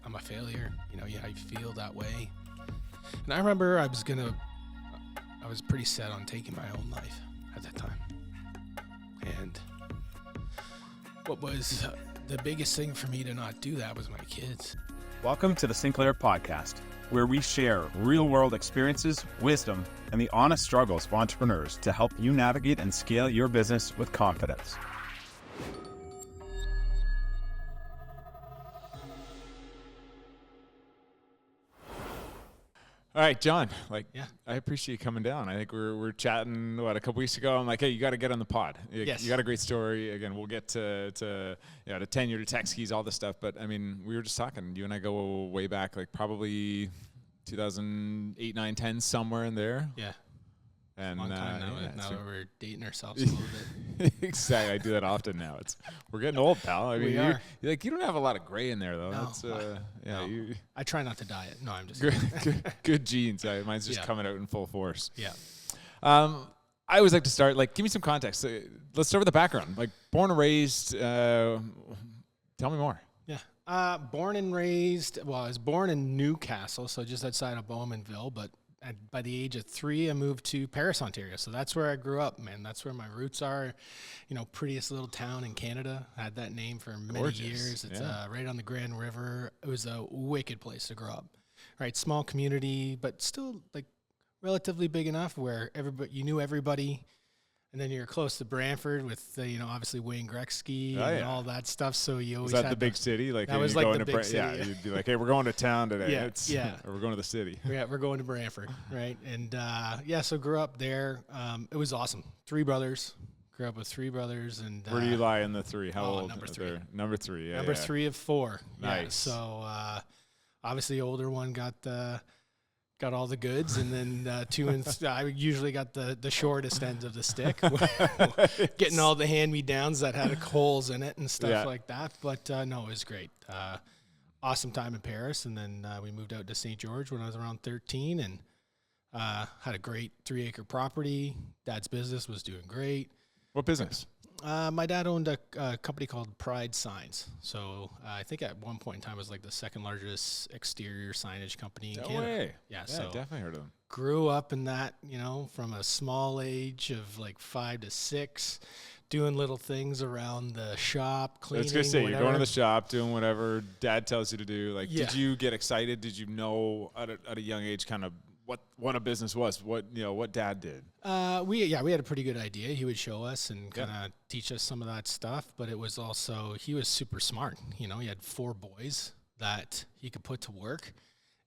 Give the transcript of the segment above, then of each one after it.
I'm a failure. I feel that way. And I remember I was pretty set on taking my own life at that time. And what was the biggest thing for me to not do that was my kids. Welcome to the Sinclair podcast, where we share real-world experiences, wisdom, and the honest struggles of entrepreneurs to help you navigate and scale your business with confidence. All right, John, Yeah. I appreciate you coming down. I think we're chatting, a couple weeks ago. I'm like, hey, you got to get on the pod. Yes. You got a great story. Again, we'll get to Tenure, to tech skis, all this stuff. But, I mean, we were just talking. You and I go way back, probably 2008, 9, 10, somewhere in there. Yeah. And long time now. yeah, now we're dating ourselves a little bit. Exactly. I do that often now. We're getting old, pal. I mean, We are. you don't have a lot of gray in there, though. No. That's, I try not to diet. No, I'm just good genes. Mine's just Yeah. coming out in full force. Yeah. I always like to start, give me some context. Let's start with the background. Born and raised, tell me more. Yeah. Born and raised, I was born in Newcastle, so just outside of Bowmanville, but by the age of 3, I moved to Paris, Ontario. So that's where I grew up, man. That's where my roots are. Prettiest little town in Canada. I had that name for many Gorgeous. years. It's Yeah. right on the Grand River. It was a wicked place to grow up. Right, small community, but still relatively big enough where you knew everybody. And then you're close to Brantford with, obviously Wayne Gretzky and all that stuff. So you always Was that had the big city? That was like the big city. Yeah, you'd be like, hey, we're going to town today. Yeah. Or we're going to the city. Yeah, we're going to Brantford, right? And so grew up there. It was awesome. 3 brothers. Grew up with 3 brothers. And Where do you lie in the 3? How old? Number 3. Number 3, yeah. Number 3 of 4. Nice. Yeah, so obviously the older one got all the goods, and then 2 and I usually got the shortest ends of the stick, getting all the hand-me-downs that had holes in it and stuff like that. But no, it was great. Awesome time in Paris, and then we moved out to St. George when I was around 13, and had a great 3-acre property. Dad's business was doing great. What business? My dad owned a company called Pride Signs. So I think at one point in time it was the second largest exterior signage company in Canada. Way. Yeah, Yeah, so definitely heard of them. grew up in that, from a small age of 5 to 6, doing little things around the shop, cleaning, Let's just say whatever. you're going to the shop, doing whatever Dad tells you to do. Yeah. Did you get excited? Did you know at a young age kind of what a business was? What Dad did? We had a pretty good idea. He would show us and kind of teach us some of that stuff, but it was also, he was super smart. He had 4 boys that he could put to work,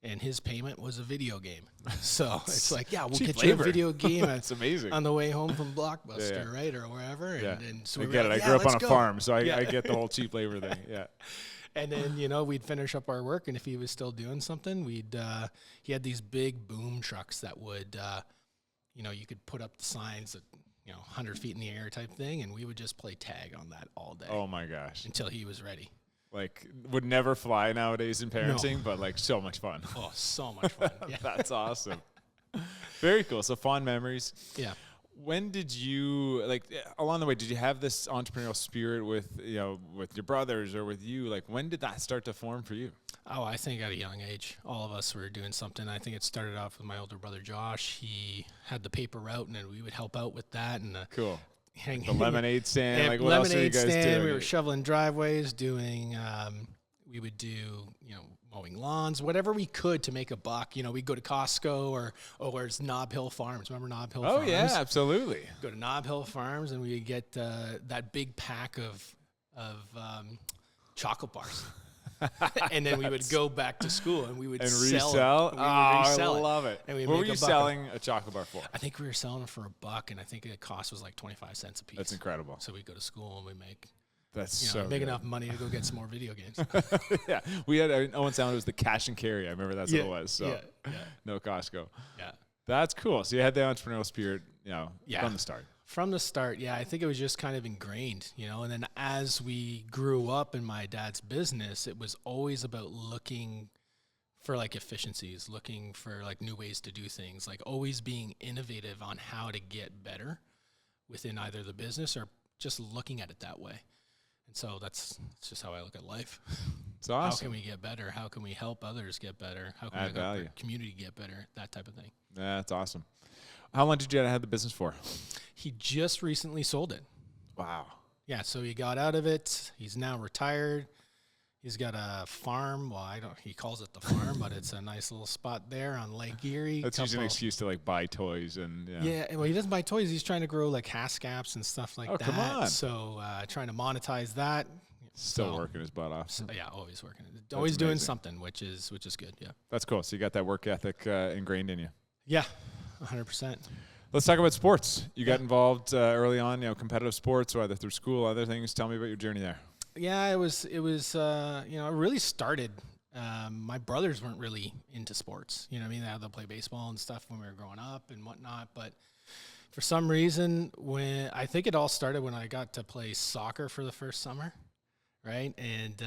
and his payment was a video game. So it's we'll Cheap get you a labor. video game That's amazing. on the way home from Blockbuster, right, or wherever. And so I we get were it. like, I grew up on let's a go. farm, so I get the whole cheap labor thing. Yeah. And then, we'd finish up our work, and if he was still doing something, he had these big boom trucks that would, you could put up the signs at, 100 feet in the air type thing, and we would just play tag on that all day. Oh my gosh. Until he was ready. Would never fly nowadays in parenting, but so much fun. Oh, so much fun. Yeah. That's awesome. Very cool. So fond memories. Yeah. When did you along the way? Did you have this entrepreneurial spirit with your brothers or with you? When did that start to form for you? Oh, I think at a young age, all of us were doing something. I think it started off with my older brother Josh. He had the paper route, and then we would help out with that. And Cool. The lemonade stand. What else are you lemonade guys stand. doing? We were shoveling driveways, doing. We would do mowing lawns, whatever we could to make a buck. We'd go to Costco or it's Nob Hill Farms. Remember Nob Hill Farms? Oh yeah, absolutely. Go to Nob Hill Farms, and we would get that big pack of chocolate bars. And then we would go back to school and we would resell. sell it. We would resell I love it. And we'd What were make you a buck. selling a chocolate bar for? I think we were selling it for $1, and I think the cost was 25 cents a piece. That's incredible. So we'd go to school and we make Make enough money to go get some more video games. Yeah, we had Owen Sound. It was the cash and carry. I remember that's what it was. So yeah. no Costco. Yeah. That's cool. So you had the entrepreneurial spirit, from the start. From the start, yeah, I think it was just kind of ingrained, and then as we grew up in my dad's business, it was always about looking for efficiencies, looking for new ways to do things, always being innovative on how to get better within either the business or just looking at it that way. And so that's just how I look at life. It's awesome. How can we get better? How can we help others get better? How can Add we help value. our community get better? That type of thing. Yeah, that's awesome. How long did you have the business for? He just recently sold it. Wow. Yeah, so he got out of it. He's now retired. He's got a farm. Well, he calls it the farm, but it's a nice little spot there on Lake Erie. That's usually an excuse to like buy toys and Yeah, well, he doesn't buy toys. He's trying to grow like Hascaps and stuff like that. Come on. So trying to monetize that. Still working his butt off. So, yeah, always working. Always amazing. doing something, which is good. Yeah. That's cool. So you got that work ethic ingrained in you. Yeah, 100%. Let's talk about sports. You got involved early on, competitive sports, either through school, other things. Tell me about your journey there. Yeah, it was. It really started. My brothers weren't really into sports. You know what I mean? They'll play baseball and stuff when we were growing up and whatnot. But for some reason, I think it all started when I got to play soccer for the first summer, right? And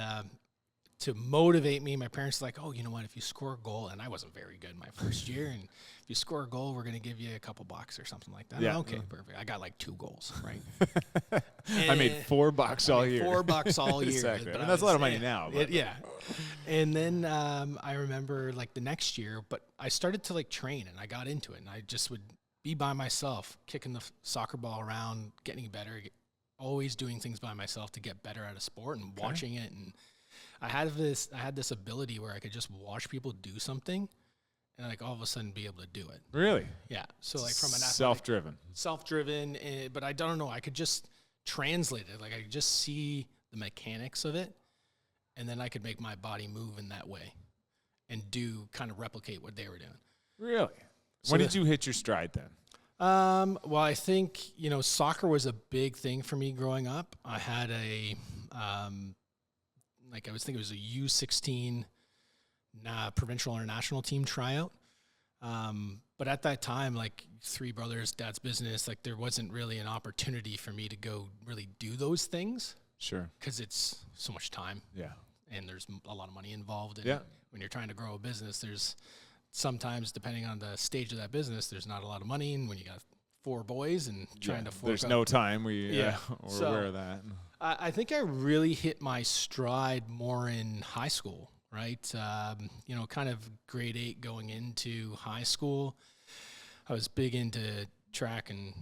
to motivate me, my parents were like, oh, you know what? If you score a goal, and I wasn't very good my first year, and if you score a goal, we're going to give you a couple bucks or something like that. Yeah. Okay, perfect. I got like 2 goals, right? I made $4 all year. $4 all year. Exactly. But I mean, that's a lot of money now. But. yeah. And then I remember like the next year, but I started to like train and I got into it, and I just would be by myself, kicking the soccer ball around, getting better, always doing things by myself to get better at a sport and watching it. And I had this ability where I could just watch people do something and like all of a sudden be able to do it. Really? Yeah. So like from an self-driven, but I don't know. I could just translate it. Like I could just see the mechanics of it, and then I could make my body move in that way and kind of replicate what they were doing. Really? So when did you hit your stride then? Well, I think, soccer was a big thing for me growing up. I had I was thinking it was a U16 provincial or national team tryout. But at that time, like 3 brothers, dad's business, like there wasn't really an opportunity for me to go really do those things. Sure. Because it's so much time. Yeah. And there's a lot of money involved. And yeah. When you're trying to grow a business, there's sometimes, depending on the stage of that business, there's not a lot of money. And when you got 4 boys and trying to fork there's no time. We're so, aware of that. I think I really hit my stride more in high school, right? Kind of grade 8 going into high school. I was big into track and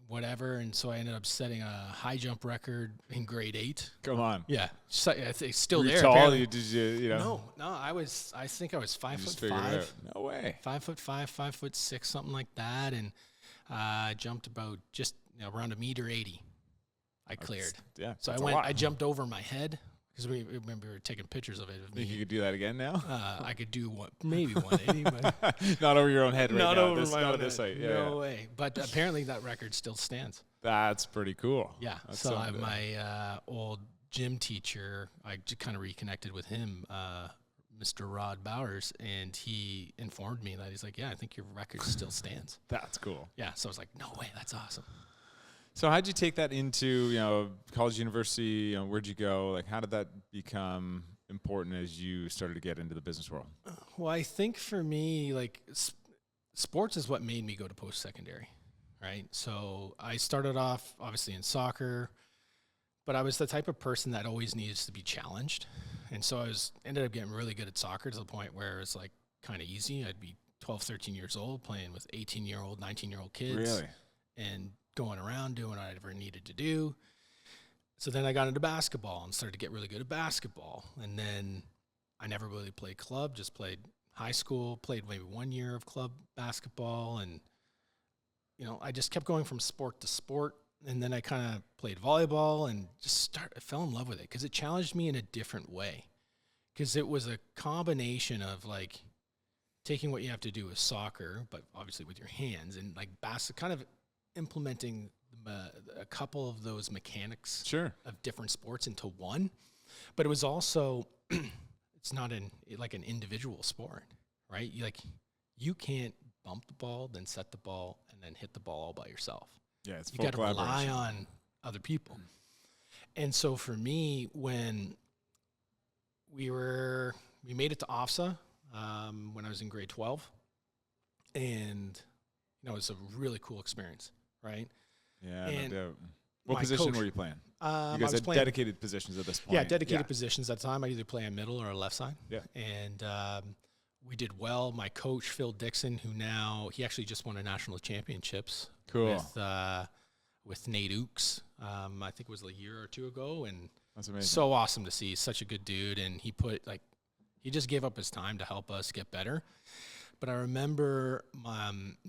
whatever, and so I ended up setting a high jump record in grade 8. Come on. Yeah, so, I think it's still Were you there. tall? Apparently. Did you know? No. I think I was 5'5". No way. 5'5", 5'6", something like that, and I jumped about just around 1.80 meters. I cleared. Yeah. So I jumped over my head. Because we were taking pictures of it. Think you could do that again now? I could do maybe 180, but not over your own head right not now. over my own this head. height. No way. But apparently that record still stands. That's pretty cool. Yeah. That's so my old gym teacher, I kind of reconnected with him, Mr. Rod Bowers, and he informed me that he's like, yeah, I think your record still stands. That's cool. Yeah. So I was like, no way, that's awesome. So how'd you take that into, college, university? Where'd you go? Like, how did that become important as you started to get into the business world? Well, I think for me, like, sports is what made me go to post-secondary, right? So I started off, obviously, in soccer, but I was the type of person that always needs to be challenged. And so I ended up getting really good at soccer to the point where it's, like, kind of easy. I'd be 12, 13 years old playing with 18-year-old, 19-year-old kids. Really? And going around doing what I ever needed to do. So then I got into basketball and started to get really good at basketball. And then I never really played club, just played high school, played maybe 1 year of club basketball. And, I just kept going from sport to sport. And then I kind of played volleyball and I fell in love with it because it challenged me in a different way. Because it was a combination of like taking what you have to do with soccer, but obviously with your hands, and like kind of implementing a couple of those mechanics of different sports into one. But it was also, it's not an individual sport, right? You can't bump the ball, then set the ball, and then hit the ball all by yourself. Yeah, it's you got to rely on other people. And so for me, when we made it to OFSA when I was in grade 12, and it was a really cool experience. Right. Yeah, and no doubt. What my position coach, were you playing? You I guys was had playing, dedicated positions at this point. yeah, dedicated positions at the time. I either play a middle or a left side. Yeah. And we did well. My coach, Phil Dixon, he actually just won a national championships Cool. with Nate Oaks. I think it was a year or two ago, and That's amazing. so awesome to see. Such a good dude, and he just gave up his time to help us get better. But I remember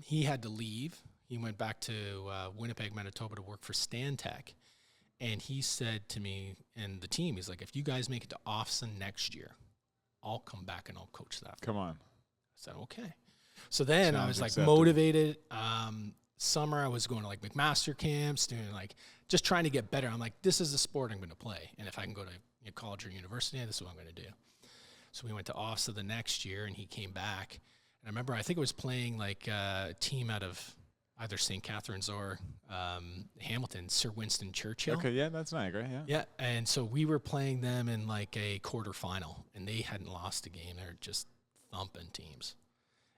he had to leave. He went back to Winnipeg, Manitoba to work for Stantec. And he said to me and the team, he's like, if you guys make it to Ofson next year, I'll come back and I'll coach that. Come on. I said, okay. So then I was like accepted. motivated. Summer, I was going to like McMaster camps, doing like just trying to get better. I'm like, this is the sport I'm going to play. And if I can go to college or university, this is what I'm going to do. So we went to Ofsa the next year and he came back. And I remember, I think it was playing like a team out of either St. Catharines or Hamilton, Sir Winston Churchill. Okay, yeah, that's Niagara, yeah. Yeah, and so we were playing them in like a quarterfinal, and they hadn't lost a game. They were just thumping teams.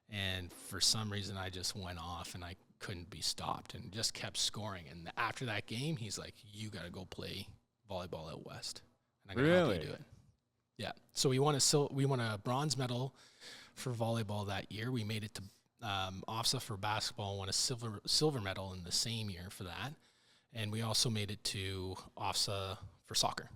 And for some reason, I just went off, and I couldn't be stopped and just kept scoring. And after that game, he's like, you got to go play volleyball out west. And I'm going to help you do it. Yeah, so we won a bronze medal for volleyball that year. We made it to OFSA for basketball, won a silver medal in the same year for that. And we also made it to OFSA for soccer.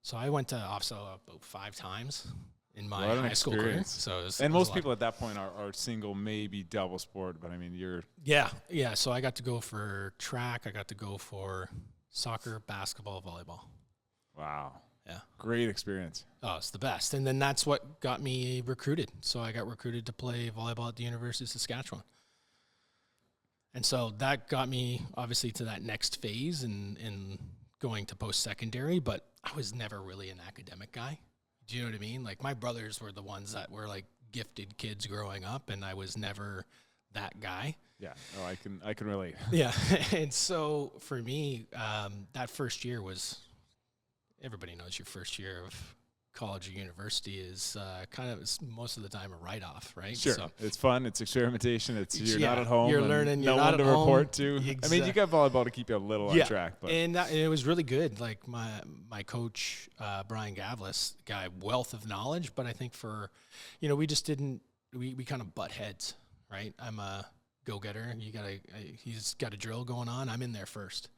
So I went to OFSA about 5 times in my high school career. So most people at that point are single, maybe double sport, but I mean, you're... Yeah. So I got to go for track. I got to go for soccer, basketball, volleyball. Wow. Yeah. Great experience. Oh, it's the best. And then that's what got me recruited. So I got recruited to play volleyball at the University of Saskatchewan. And so that got me obviously to that next phase in going to post-secondary, but I was never really an academic guy. Do you know what I mean? Like my brothers were the ones that were like gifted kids growing up, and I was never that guy. Yeah. Oh, I can relate. Yeah. And so for me, that first year was... Everybody knows your first year of college or university is kind of most of the time a write-off, right? Sure, so it's fun, it's experimentation, you're not at home, you're learning, no you're one not to at home. report to. I mean, you got volleyball to keep you a little on track, but and it was really good. Like my coach Brian Gavlis, guy, wealth of knowledge, but I think we just didn't we kind of butt heads, right? I'm a go-getter. He's got a drill going on. I'm in there first.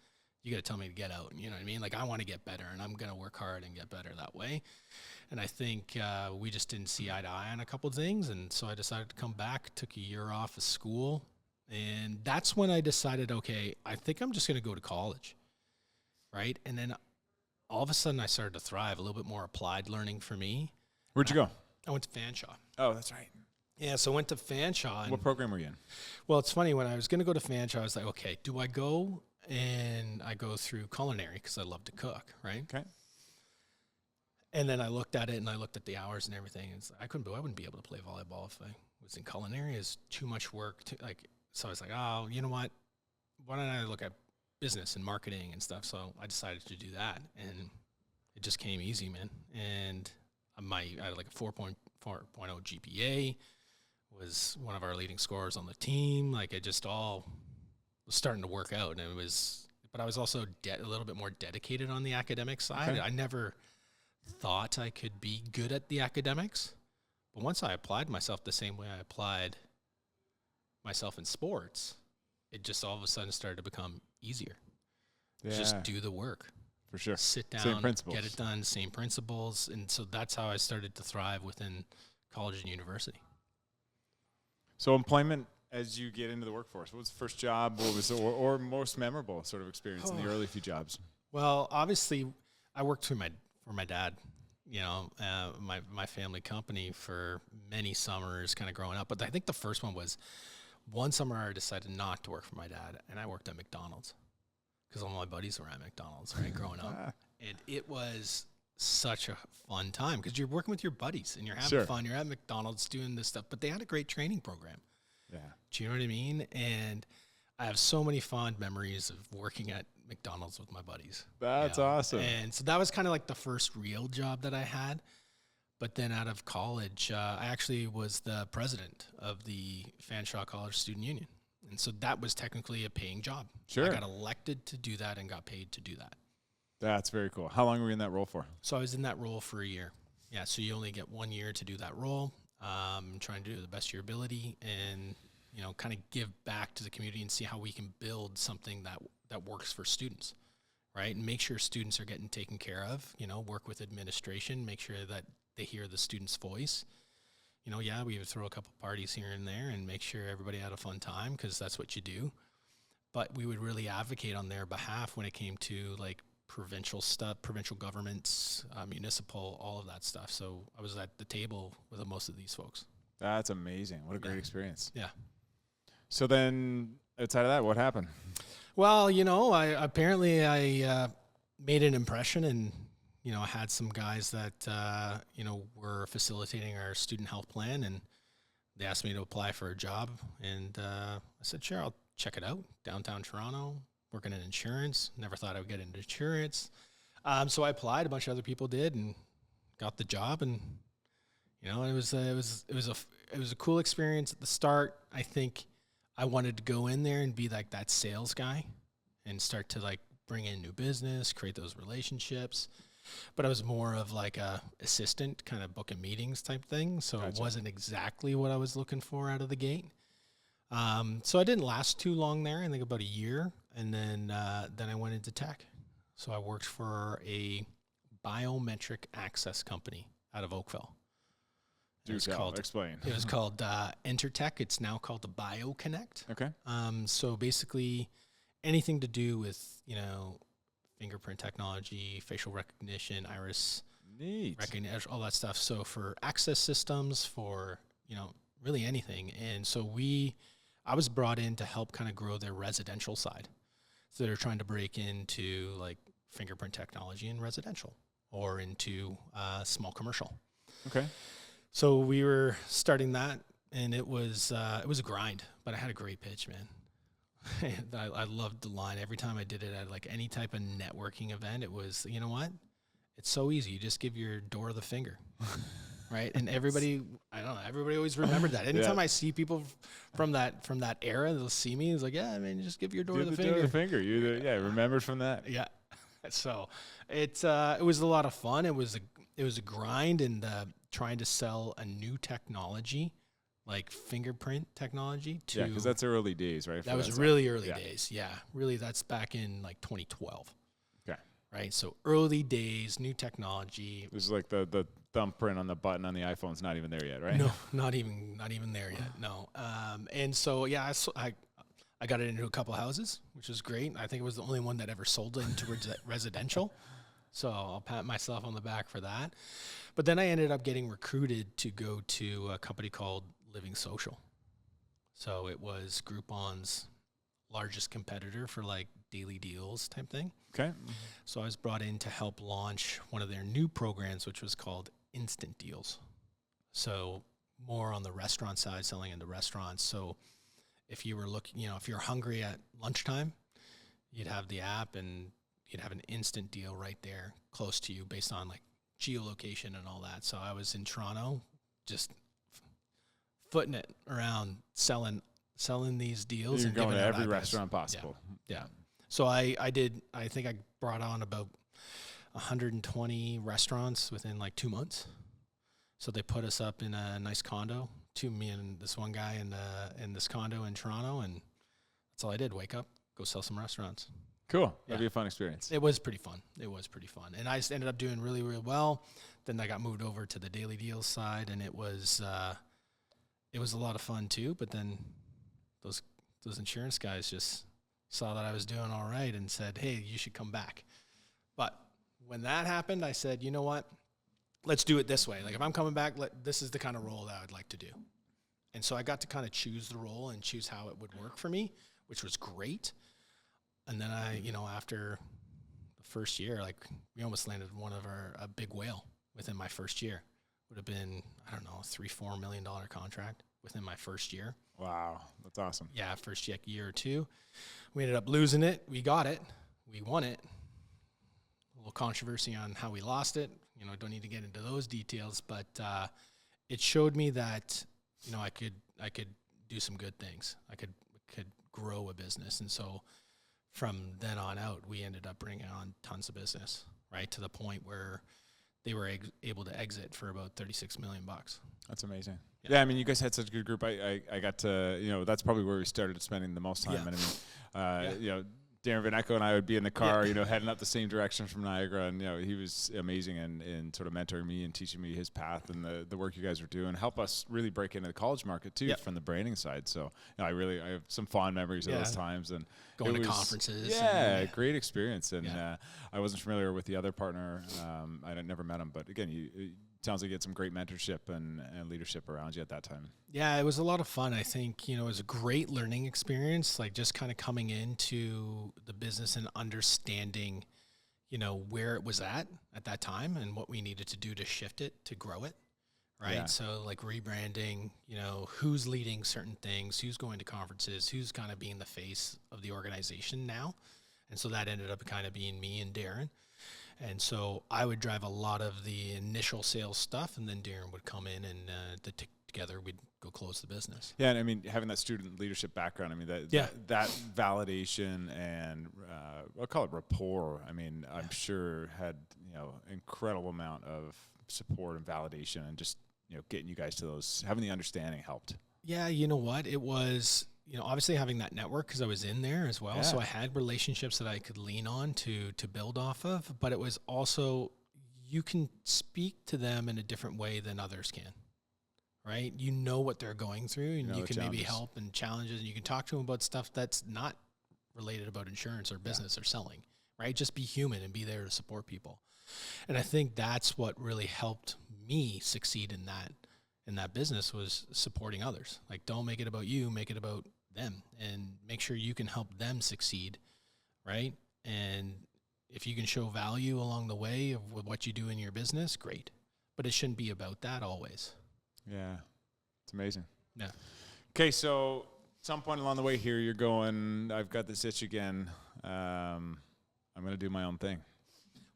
You got to tell me to get out. You know what I mean? Like, I want to get better, and I'm going to work hard and get better that way. And I think we just didn't see eye to eye on a couple of things, and so I decided to come back, took a year off of school, and that's when I decided, okay, I think I'm just going to go to college, right? And then all of a sudden I started to thrive, a little bit more applied learning for me. Where'd you go? I went to Fanshawe. Oh, that's right. Yeah, so I went to Fanshawe. What program were you in? Well, it's funny. When I was going to go to Fanshawe, I was like, okay, do I go? And I go through culinary because I love to cook, right? Okay. And then I looked at it and I looked at the hours and everything. And I wouldn't be able to play volleyball if I was in culinary. It's too much work. So I was like, oh, you know what? Why don't I look at business and marketing and stuff? So I decided to do that, and it just came easy, man. And I had like a 4.0 GPA. Was one of our leading scorers on the team. Like it just all was starting to work out, and but I was also a little bit more dedicated on the academic side. Okay. I never thought I could be good at the academics, but once I applied myself the same way I applied myself in sports, it just all of a sudden started to become easier. Yeah. Just do the work. For sure. Sit down, Same principles. get it done, same principles. And so that's how I started to thrive within college and university. So employment as you get into the workforce, what was the first job? What was or most memorable sort of experience in the early few jobs? Well, obviously, I worked for my dad, my family company for many summers kind of growing up. But I think the first one was one summer I decided not to work for my dad, and I worked at McDonald's because all my buddies were at McDonald's, right, growing up. And it was such a fun time because you're working with your buddies and you're having fun. You're at McDonald's doing this stuff, but they had a great training program. Yeah. Do you know what I mean? And I have so many fond memories of working at McDonald's with my buddies. That's awesome. And so that was kind of like the first real job that I had. But then out of college, I actually was the president of the Fanshawe College Student Union. And so that was technically a paying job. Sure. I got elected to do that and got paid to do that. That's very cool. How long were you in that role for? So I was in that role for a year. Yeah, so you only get 1 year to do that role. Trying to do the best of your ability and, you know, kind of give back to the community and see how we can build something that works for students, right? And make sure students are getting taken care of, you know, work with administration, make sure that they hear the student's voice. You know, yeah, we would throw a couple parties here and there and make sure everybody had a fun time because that's what you do. But we would really advocate on their behalf when it came to like provincial stuff, provincial governments, municipal, all of that stuff. So I was at the table with most of these folks. That's amazing. What a great experience. Yeah. So then outside of that, what happened? Well, you know, I made an impression, and, you know, I had some guys that, you know, were facilitating our student health plan, and they asked me to apply for a job. And I said, sure, I'll check it out. Downtown Toronto, working in insurance. Never thought I would get into insurance. So I applied. A bunch of other people did and got the job. And, you know, it was a cool experience at the start. I think I wanted to go in there and be like that sales guy and start to like bring in new business, create those relationships. But I was more of like a assistant, kind of booking meetings type thing. So It wasn't exactly what I was looking for out of the gate. So I didn't last too long there. I think about a year. And then I went into tech. So I worked for a biometric access company out of Oakville. It was called Entertech. It's now called the BioConnect. Okay. So basically anything to do with, you know, fingerprint technology, facial recognition, iris recognition, all that stuff. So for access systems, for, you know, really anything. And so I was brought in to help kind of grow their residential side. So they're trying to break into like fingerprint technology in residential or into small commercial. Okay. So we were starting that, and it was a grind, but I had a great pitch, man. I loved the line. Every time I did it at like any type of networking event, it was, you know what? It's so easy. You just give your door the finger, right? And everybody always remembered that. Anytime I see people from that era, they'll see me. It's like, yeah, I mean, just give your door the finger. Door the finger. Remembered from that. Yeah. So it was a lot of fun. It was a grind, and trying to sell a new technology, like fingerprint technology. Yeah, because that's early days, right? That was really early days. Yeah, really, that's back in like 2012. Okay. Right, so early days, new technology. This is like the thumbprint on the button on the iPhone's not even there yet, right? No, not even there yet. No. And so yeah, I got it into a couple houses, which was great. I think it was the only one that ever sold it into residential. So I'll pat myself on the back for that. But then I ended up getting recruited to go to a company called Living Social. So it was Groupon's largest competitor for like daily deals type thing. Okay. So I was brought in to help launch one of their new programs, which was called Instant Deals. So more on the restaurant side, selling into restaurants. So if you were looking, you know, if you're hungry at lunchtime, you'd have the app and you'd have an instant deal right there close to you based on like geolocation and all that. So I was in Toronto, just footing it around, selling these deals. You're and going to every out restaurant possible. Yeah. So I think I brought on about 120 restaurants within like 2 months. So they put us up in a nice condo, me and this one guy in this condo in Toronto, and that's all I did. Wake up, go sell some restaurants. Cool. That'd be a fun experience. It was pretty fun. And I just ended up doing really, really well. Then I got moved over to the daily deals side, and it was a lot of fun too. But then those insurance guys just saw that I was doing all right and said, hey, you should come back. But when that happened, I said, you know what? Let's do it this way. Like if I'm coming back, this is the kind of role that I would like to do. And so I got to kind of choose the role and choose how it would work for me, which was great. And then after the first year, like we almost landed a big whale within my first year. Would have been, I don't know, $3-4 million contract within my first year. Wow. That's awesome. Yeah. First year or two, we ended up losing it. We got it. We won it. A little controversy on how we lost it. You know, I don't need to get into those details, but it showed me that, you know, I could do some good things. I could could grow a business. And so from then on out, we ended up bringing on tons of business, right, to the point where they were able to exit for about $36 million. That's amazing. Yeah, I mean, you guys had such a good group. I got to, that's probably where we started spending the most time. Yeah. And I mean, Darren Vaneco and I would be in the car, heading up the same direction from Niagara, and he was amazing in sort of mentoring me and teaching me his path and the work you guys were doing. Help us really break into the college market too, from the branding side. So I have some fond memories of those times and going to conferences. Yeah, great experience. And I wasn't familiar with the other partner. I never met him, but again, it sounds like you had some great mentorship and leadership around you at that time. Yeah, it was a lot of fun. I think, it was a great learning experience, like just kind of coming into the business and understanding, where it was at that time and what we needed to do to shift it, to grow it, right? Yeah. So like rebranding, who's leading certain things, who's going to conferences, who's kind of being the face of the organization now. And so that ended up kind of being me and Darren. And so I would drive a lot of the initial sales stuff, and then Darren would come in and together we'd go close the business. Yeah, and I mean, having that student leadership background, I mean, that validation and I'll call it rapport, I mean, I'm sure had, incredible amount of support and validation and just, getting you guys to those, having the understanding helped. Yeah, you know what? It was, obviously having that network because I was in there as well. Yeah. So I had relationships that I could lean on to build off of, but it was also, you can speak to them in a different way than others can, right? You know what they're going through, and you can maybe help and challenges, and you can talk to them about stuff that's not related about insurance or business or selling, right? Just be human and be there to support people. And I think that's what really helped me succeed in that business, was supporting others. Like, don't make it about you, make it about them, and make sure you can help them succeed, right? And if you can show value along the way of what you do in your business, great. But it shouldn't be about that always. Yeah, it's amazing. Yeah. Okay, so at some point along the way here, you're going, I've got this itch again. I'm going to do my own thing.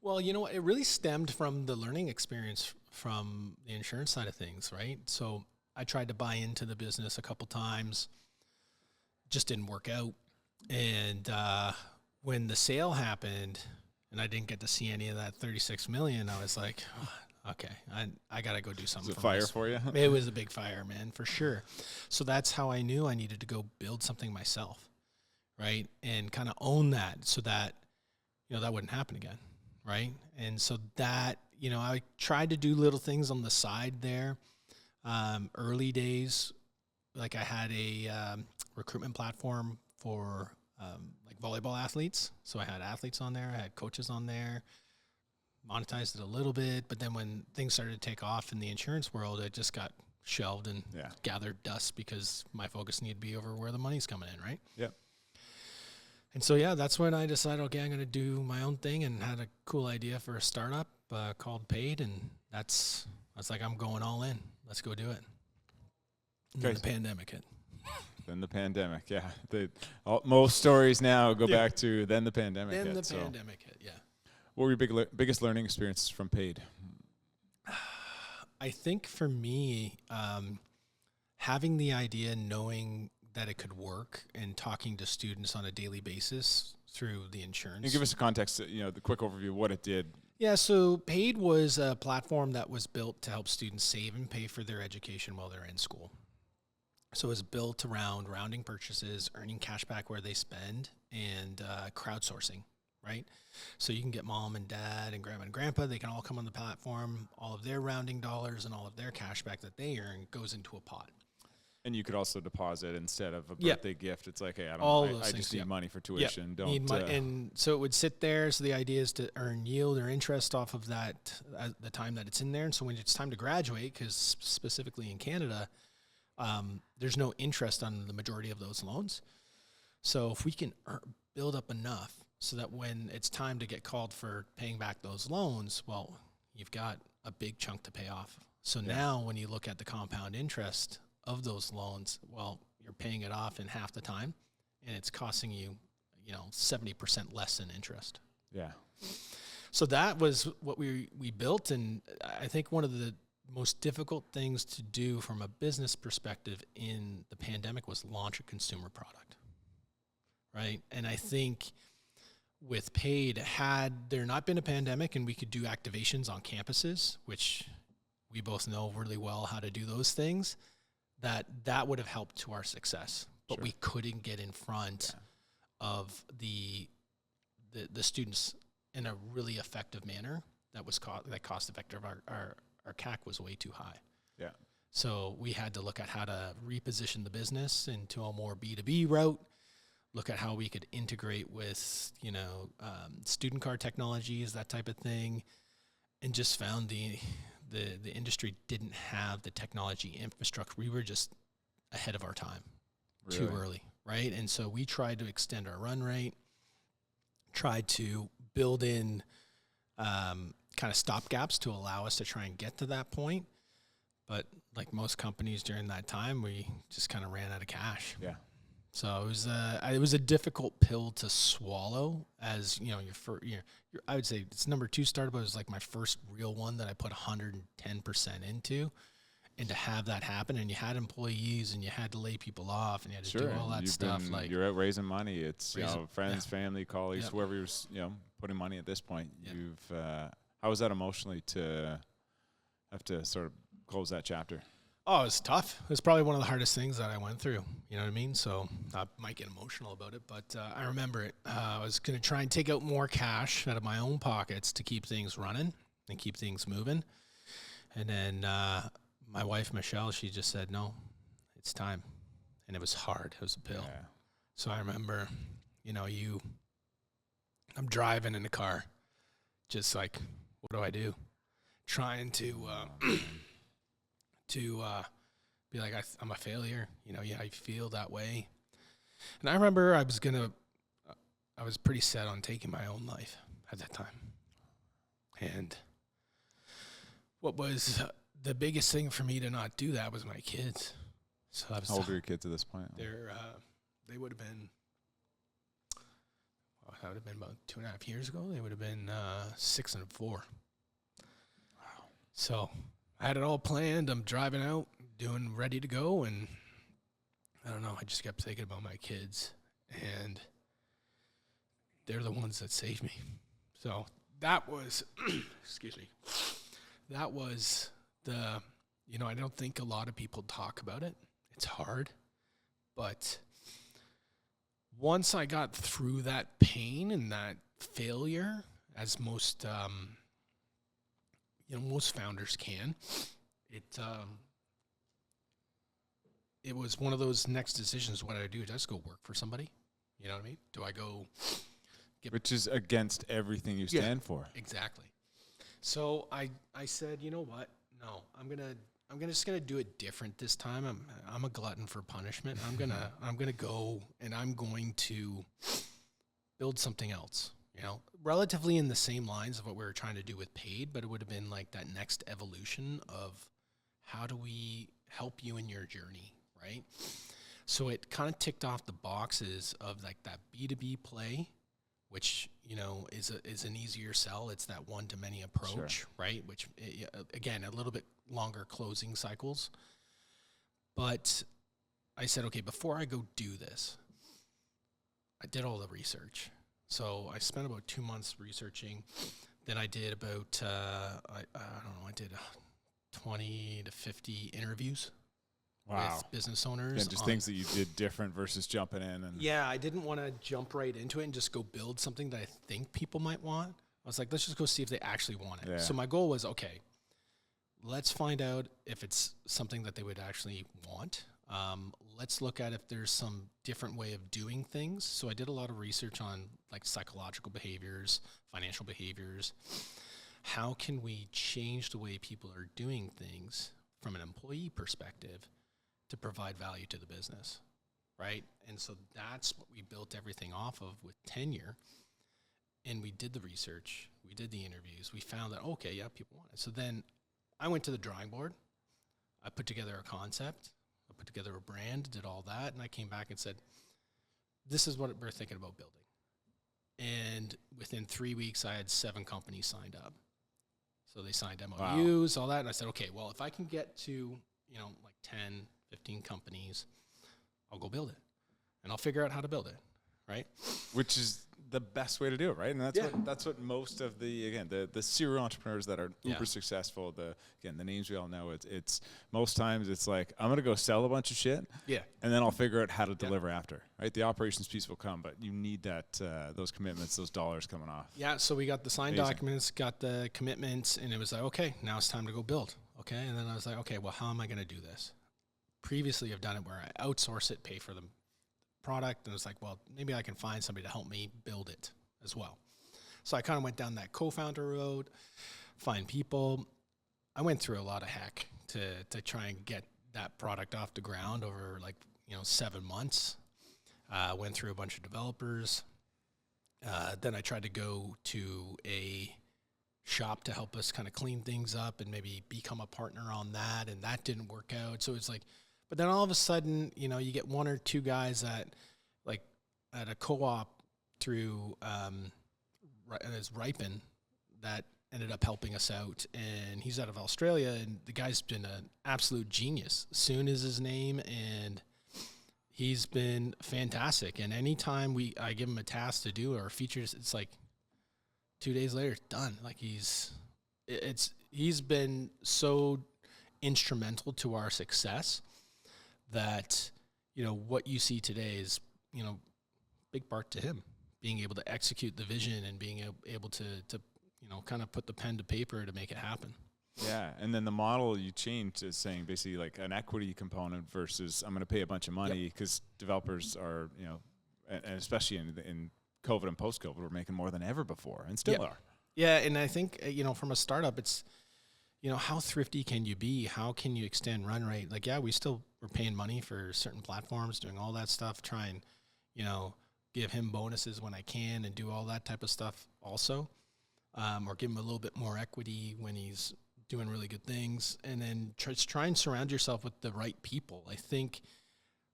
Well, you know what? It really stemmed from the learning experience from the insurance side of things, right? So I tried to buy into the business a couple times, just didn't work out. And when the sale happened and I didn't get to see any of that 36 million, I was like, oh, okay, I got to go do something. Was it fire for you? It was a big fire, man, for sure. So that's how I knew I needed to go build something myself, right? And kind of own that so that, that wouldn't happen again. Right. And so that, I tried to do little things on the side there. Early days, like I had a recruitment platform for like volleyball athletes. So I had athletes on there, I had coaches on there, monetized it a little bit. But then when things started to take off in the insurance world, it just got shelved and gathered dust because my focus needed to be over where the money's coming in. Right. Yeah. And so, that's when I decided, okay, I'm going to do my own thing, and had a cool idea for a startup called Paid. And that's like, I'm going all in. Let's go do it. And then the pandemic hit. Then the pandemic, yeah. Most stories now go back to then the pandemic hit. Then the pandemic hit, yeah. What were your biggest learning experiences from Paid? I think for me, having the idea, knowing that it could work, and talking to students on a daily basis through the insurance. Can you give us a context, the quick overview of what it did? Yeah, so Paid was a platform that was built to help students save and pay for their education while they're in school. So it was built around rounding purchases, earning cash back where they spend, and crowdsourcing, right? So you can get mom and dad and grandma and grandpa, they can all come on the platform, all of their rounding dollars and all of their cash back that they earn goes into a pot. And you could also deposit instead of a birthday gift. It's like, hey, I just need money for tuition. Don't need money. And so it would sit there. So the idea is to earn yield or interest off of that at the time that it's in there. And so when it's time to graduate, because specifically in Canada, there's no interest on the majority of those loans. So if we can build up enough so that when it's time to get called for paying back those loans, well, you've got a big chunk to pay off. So now when you look at the compound interest of those loans, well, you're paying it off in half the time, and it's costing you, 70% less in interest. Yeah. So that was what we built, and I think one of the most difficult things to do from a business perspective in the pandemic was launch a consumer product. right? And I think with paid, had there not been a pandemic and we could do activations on campuses, which we both know really well how to do those things, that would have helped to our success. But we couldn't get in front of the students in a really effective manner. That was cost effective. Our CAC was way too high. Yeah. So we had to look at how to reposition the business into a more B2B route, look at how we could integrate with, student card technologies, that type of thing, and just found the industry didn't have the technology infrastructure. We were just ahead of our time, too early, right? And so we tried to extend our run rate, tried to build in kind of stopgaps to allow us to try and get to that point. But like most companies during that time, we just kind of ran out of cash. Yeah. So it was a difficult pill to swallow. As I would say it's number 2 startup. It was like my first real one that I put 110% into, and to have that happen, and you had employees, and you had to lay people off, and you had to do all that stuff. You're out raising money. It's friends, family, colleagues, whoever you're putting money at this point. You've how was that emotionally to have to sort of close that chapter? Oh, it was tough. It was probably one of the hardest things that I went through. You know what I mean? So I might get emotional about it, but I remember it. I was going to try and take out more cash out of my own pockets to keep things running and keep things moving. And then my wife, Michelle, she just said, no, it's time. And it was hard. It was a pill. Yeah. So I remember, I'm driving in the car, just like, what do I do? Trying to be like, I'm a failure. I feel that way. And I remember I was pretty set on taking my own life at that time. And what was the biggest thing for me to not do that was my kids. So I was How old are your kids at this point? They would have been, that would have been about 2.5 years ago. They would have been 6 and 4. Wow. So I had it all planned. I'm driving out, ready to go, and I don't know. I just kept thinking about my kids, and they're the ones that saved me. So that was, excuse me, that was I don't think a lot of people talk about it. It's hard, but once I got through that pain and that failure, as most most founders can, it was one of those next decisions. What do I do? Do I just go work for somebody? You know what I mean? Do I go which is against everything you stand for. Exactly. So I said, you know what? No, I'm just gonna do it different this time. I'm a glutton for punishment. I'm gonna go and I'm going to build something else. Relatively in the same lines of what we were trying to do with paid, but it would have been like that next evolution of how do we help you in your journey, right? So it kind of ticked off the boxes of like that B2B play, which, is an easier sell. It's that one-to-many approach, right? Which, again, a little bit longer closing cycles. But I said, okay, before I go do this, I did all the research. So I spent about 2 months researching. Then I did about, I did 20 to 50 interviews with business owners. Yeah, just things that you did different versus jumping in. Yeah, I didn't want to jump right into it and just go build something that I think people might want. I was like, let's just go see if they actually want it. Yeah. So my goal was, okay, let's find out if it's something that they would actually want. Let's look at if there's some different way of doing things. So I did a lot of research on like psychological behaviors, financial behaviors. How can we change the way people are doing things from an employee perspective to provide value to the business, right? And so that's what we built everything off of with Tenure. And we did the research, we did the interviews, we found that, okay, yeah, people want it. So then I went to the drawing board, I put together a concept, I put together a brand, did all that, and I came back and said, this is what we're thinking about building. And within 3 weeks, I had 7 companies signed up. So they signed MOUs, all that, and I said, okay, well, if I can get to, like 10, 15 companies, I'll go build it. And I'll figure out how to build it, right? Which is the best way to do it, right? And that's what most of the serial entrepreneurs that are uber successful, the names we all know, it's most times it's like, I'm gonna go sell a bunch of shit, and then I'll figure out how to deliver after, right? The operations piece will come, but you need that those commitments, those dollars coming off. Yeah, so we got the signed documents, got the commitments, and it was like, okay, now it's time to go build. Okay, and then I was like, okay, well, how am I gonna do this? Previously, I've done it where I outsource it, pay for the product, and it's like, well, maybe I can find somebody to help me build it as well. So I kind of went down that co-founder road, find people. I went through a lot of heck to try and get that product off the ground over 7 months. Went through a bunch of developers. Then I tried to go to a shop to help us kind of clean things up and maybe become a partner on that, and that didn't work out. So it's like, but then all of a sudden, you get one or two guys at a co-op through as Ripen that ended up helping us out, and he's out of Australia, and the guy's been an absolute genius. Soon is his name, and he's been fantastic. And anytime I give him a task to do or features, it's like 2 days later, done. Like he's been so instrumental to our success that, what you see today is, big part to him being able to execute the vision and being able to kind of put the pen to paper to make it happen. Yeah, and then the model you changed is saying basically like an equity component versus I'm going to pay a bunch of money, because developers are, and especially in COVID and post-COVID, we're making more than ever before and still are. Yeah, and I think, from a startup, it's, how thrifty can you be? How can you extend run rate? Like, we're paying money for certain platforms, doing all that stuff, try and, give him bonuses when I can and do all that type of stuff also, or give him a little bit more equity when he's doing really good things, and then try and surround yourself with the right people. I think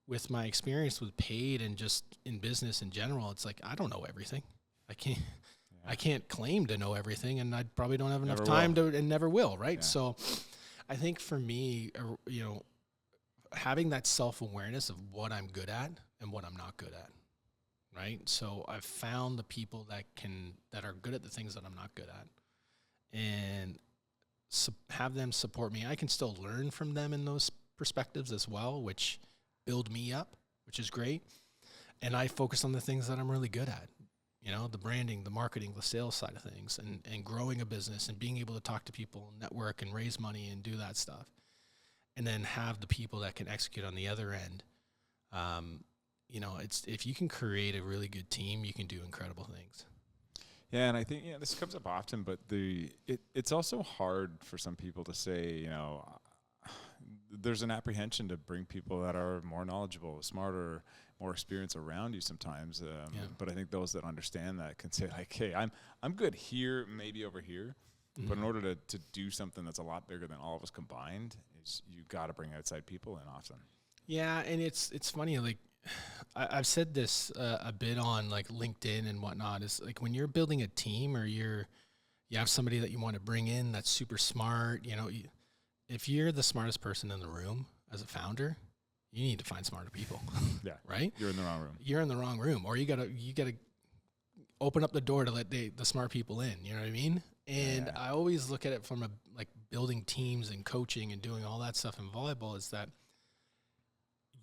with my experience with paid and just in business in general, it's like, I don't know everything. I can't claim to know everything, and I probably don't have enough time to, and never will. Right. Yeah. So I think for me, having that self-awareness of what I'm good at and what I'm not good at. Right. So I've found the people that are good at the things that I'm not good at, and have them support me. I can still learn from them in those perspectives as well, which build me up, which is great. And I focus on the things that I'm really good at, the branding, the marketing, the sales side of things, and growing a business and being able to talk to people, network and raise money and do that stuff. And then have the people that can execute on the other end. It's, if you can create a really good team, you can do incredible things. Yeah, and I think this comes up often, but it's also hard for some people to say, there's an apprehension to bring people that are more knowledgeable, smarter, more experienced around you sometimes. But I think those that understand that can say like, hey, I'm good here, maybe over here, but in order to do something that's a lot bigger than all of us combined, you got to bring outside people in often. Yeah, and it's funny, like, I've said this a bit on like LinkedIn and whatnot, is like when you're building a team or you have somebody that you want to bring in that's super smart, if you're the smartest person in the room as a founder, you need to find smarter people. Yeah. Right? You're in the wrong room. You're in the wrong room, or you gotta open up the door to let the smart people in. You know what I mean? And I always look at it from like building teams and coaching and doing all that stuff in volleyball, is that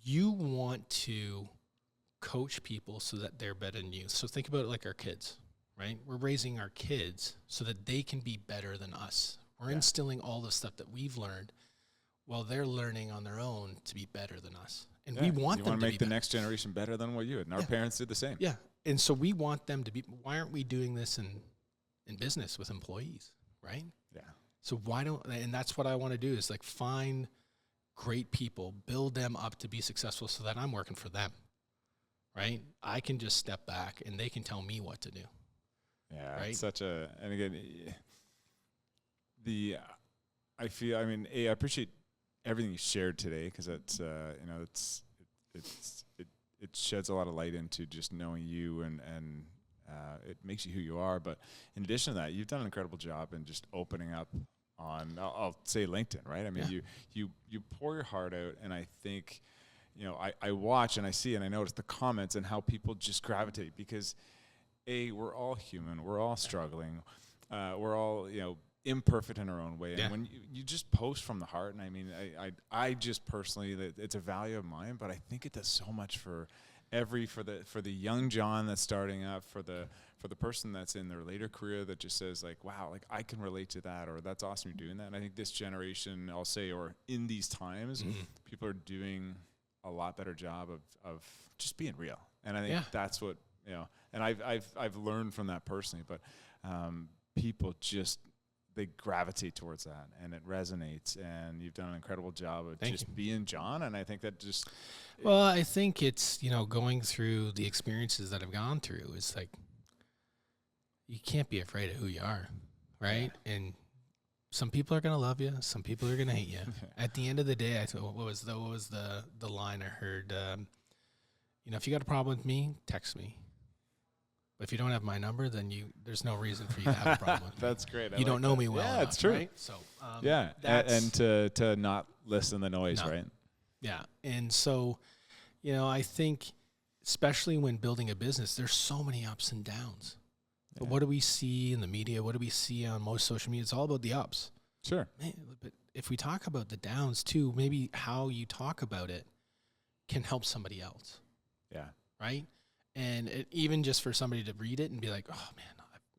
you want to coach people so that they're better than you. So think about it like our kids, right? We're raising our kids so that they can be better than us. We're instilling all the stuff that we've learned while they're learning on their own to be better than us. And we want them to make the next generation better than what you did. And our parents did the same. Yeah. And so we want them to be, why aren't we doing this in business with employees, right? Yeah. So and that's what I want to do, is like find great people, build them up to be successful so that I'm working for them, right? I can just step back and they can tell me what to do. Yeah, right? It's such a, and again, I appreciate everything you shared today, because it's, it sheds a lot of light into just knowing you, and it makes you who you are. But in addition to that, you've done an incredible job in just opening up on, I'll say LinkedIn, right? I mean, you pour your heart out, and I think, I watch and I see and I notice the comments and how people just gravitate because we're all human, we're all struggling, we're all, imperfect in our own way. And when you just post from the heart, and I mean, I just personally, it's a value of mine, but I think it does so much for the young John that's starting up, for the person that's in their later career that just says like, wow, like I can relate to that, or that's awesome you're doing that. And I think this generation, I'll say, or in these times, people are doing a lot better job of just being real. And I think that's what, and I've learned from that personally, but people just, they gravitate towards that and it resonates, and you've done an incredible job of being John. And I think that just, well, I think it's, going through the experiences that I've gone through, it's like, you can't be afraid of who you are. Right. Yeah. And some people are going to love you. Some people are going to hate you. At the end of the day, I thought, what was the line I heard? If you got a problem with me, text me. But if you don't have my number, then there's no reason for you to have a problem with me. That's great. You don't know me well enough, it's true. Right? So, and to not listen to the noise, right? Yeah. And so, I think, especially when building a business, there's so many ups and downs. Yeah. But what do we see in the media? What do we see on most social media? It's all about the ups. Sure. Man, but if we talk about the downs too, maybe how you talk about it can help somebody else. Yeah. Right? And even just for somebody to read it and be like, oh man,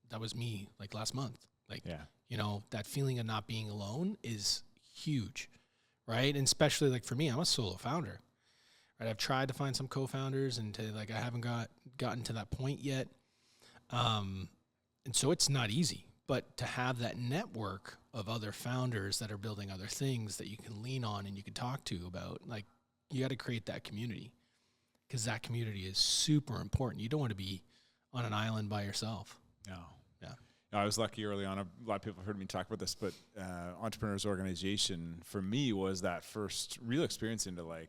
that was me like last month. Like, that feeling of not being alone is huge. Right? And especially like for me, I'm a solo founder. Right? I've tried to find some co-founders and I haven't gotten to that point yet. And so it's not easy, but to have that network of other founders that are building other things that you can lean on and you can talk to about, like, you got to create that community, because that community is super important. You don't want to be on an island by yourself. No. Yeah. No, I was lucky early on. A lot of people have heard me talk about this, but Entrepreneurs Organization for me was that first real experience into a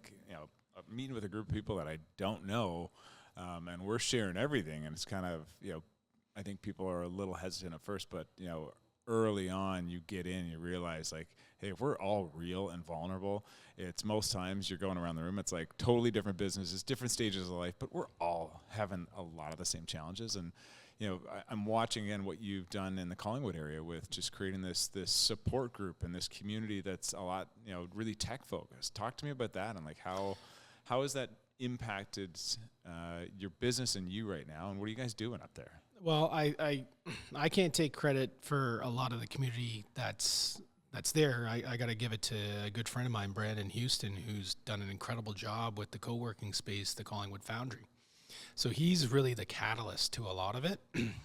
meeting with a group of people that I don't know. And we're sharing everything, and it's kind of, I think people are a little hesitant at first, but, early on you get in, you realize like, hey, if we're all real and vulnerable, it's most times you're going around the room, it's like totally different businesses, different stages of life, but we're all having a lot of the same challenges. And, I'm watching again what you've done in the Collingwood area with just creating this support group and this community that's a lot, really tech focused. Talk to me about that, and like how has that impacted your business and you right now, and what are you guys doing up there? Well, I can't take credit for a lot of the community that's there. I got to give it to a good friend of mine, Brandon Houston, who's done an incredible job with the co-working space, the Collingwood Foundry. So he's really the catalyst to a lot of it.